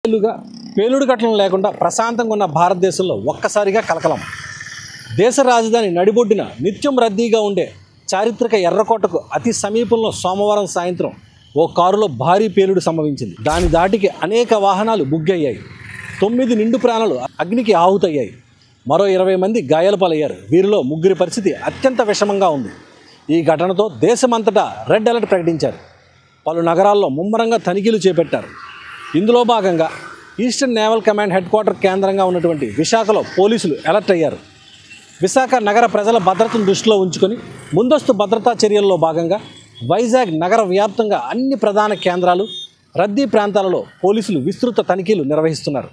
పేలుడు ఘటనలు లేకుండా ప్రశాంతంగా ఉన్న భారతదేశంలో ఒక్కసారిగా కలకలం. దేశ రాజధాని నడిబొడ్డున నిత్యం రద్దీగా ఉండే చారిత్రక ఎర్రకోటకు అతి సమీపంలో సోమవారం సాయంత్రం ఓ కారులో భారీ పేలుడు సంభవించింది. దాని దాటికి అనేక వాహనాలు బుగ్గయ్యాయి. 9 నిండు ప్రాణాలు అగ్నికి ఆహుతయ్యాయి. మరో 20 మంది గాయాల పాలయ్యారు. వీరిలో 3 పరిస్థితి అత్యంత విషమంగా ఉంది. ఈ ఘటనతో దేశమంతటా రెడ్ అలర్ట్ ప్రకటించారు. పలు నగరాల్లో ముమ్మరంగా తనిఖీలు చేపట్టారు. ఇందులో భాగంగా eastern naval command head quarter కేంద్రంగా ఉన్నటువంటి విశాఖలో పోలీసులు అలర్ట్ అయ్యారు. విశాఖ నగర ప్రజల భద్రతను దృష్టిలో ఉంచుకొని ముందస్తు భద్రతా చర్యల్లో భాగంగా వైజాగ్ నగర వ్యాప్తంగా అన్ని ప్రధాన కేంద్రాలు, రద్దీ ప్రాంతాలలో పోలీసులు విస్తృత తనిఖీలు నిర్వహిస్తున్నారు.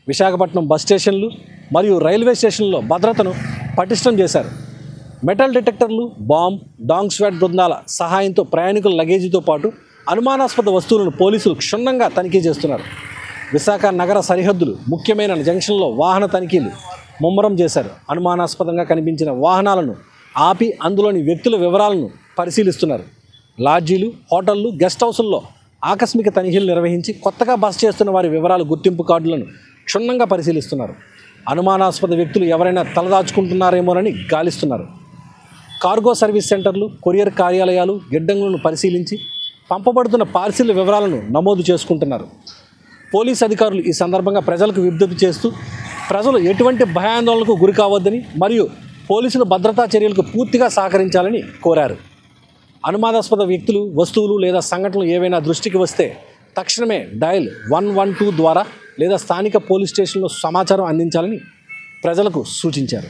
విశాఖపట్నం బస్ స్టేషన్లు మరియు రైల్వే స్టేషన్లలో భద్రతను పటిష్టం చేశారు. మెటల్ డిటెక్టర్లు, బాంబ్, డాగ్ స్క్వాడ్ బృందాల సహాయంతో ప్రయాణికుల లగేజీతో పాటు అనుమానాస్పద వస్తువులను పోలీసులు క్షుణ్ణంగా తనిఖీ చేస్తున్నారు. విశాఖ నగర సరిహద్దులు ముఖ్యమైన జంక్షన్లో వాహన తనిఖీలు ముమ్మరం చేశారు. అనుమానాస్పదంగా కనిపించిన వాహనాలను ఆపి అందులోని వ్యక్తుల వివరాలను పరిశీలిస్తున్నారు. లాడ్జీలు, హోటళ్లు, గెస్ట్ హౌసుల్లో ఆకస్మిక తనిఖీలు నిర్వహించి కొత్తగా బస చేస్తున్న వారి వివరాలు, గుర్తింపు కార్డులను క్షుణ్ణంగా పరిశీలిస్తున్నారు. అనుమానాస్పద వ్యక్తులు ఎవరైనా తలదాచుకుంటున్నారేమోనని గాలిస్తున్నారు. కార్గో సర్వీస్ సెంటర్లు, కొరియర్ కార్యాలయాలు, గిడ్డంగులను పరిశీలించి పంపబడుతున్న పార్సిల్ వివరాలను నమోదు చేసుకుంటున్నారు. పోలీస్ అధికారులు ఈ సందర్భంగా ప్రజలకు విజ్ఞప్తి చేస్తూ ప్రజలు ఎటువంటి భయాందోళనకు గురి కావద్దని మరియు పోలీసుల భద్రతా చర్యలకు పూర్తిగా సహకరించాలని కోరారు. అనుమానాస్పద వ్యక్తులు, వస్తువులు లేదా సంఘటనలు ఏవైనా దృష్టికి వస్తే తక్షణమే డయల్ 112 ద్వారా లేదా స్థానిక పోలీస్ స్టేషన్లో సమాచారం అందించాలని ప్రజలకు సూచించారు.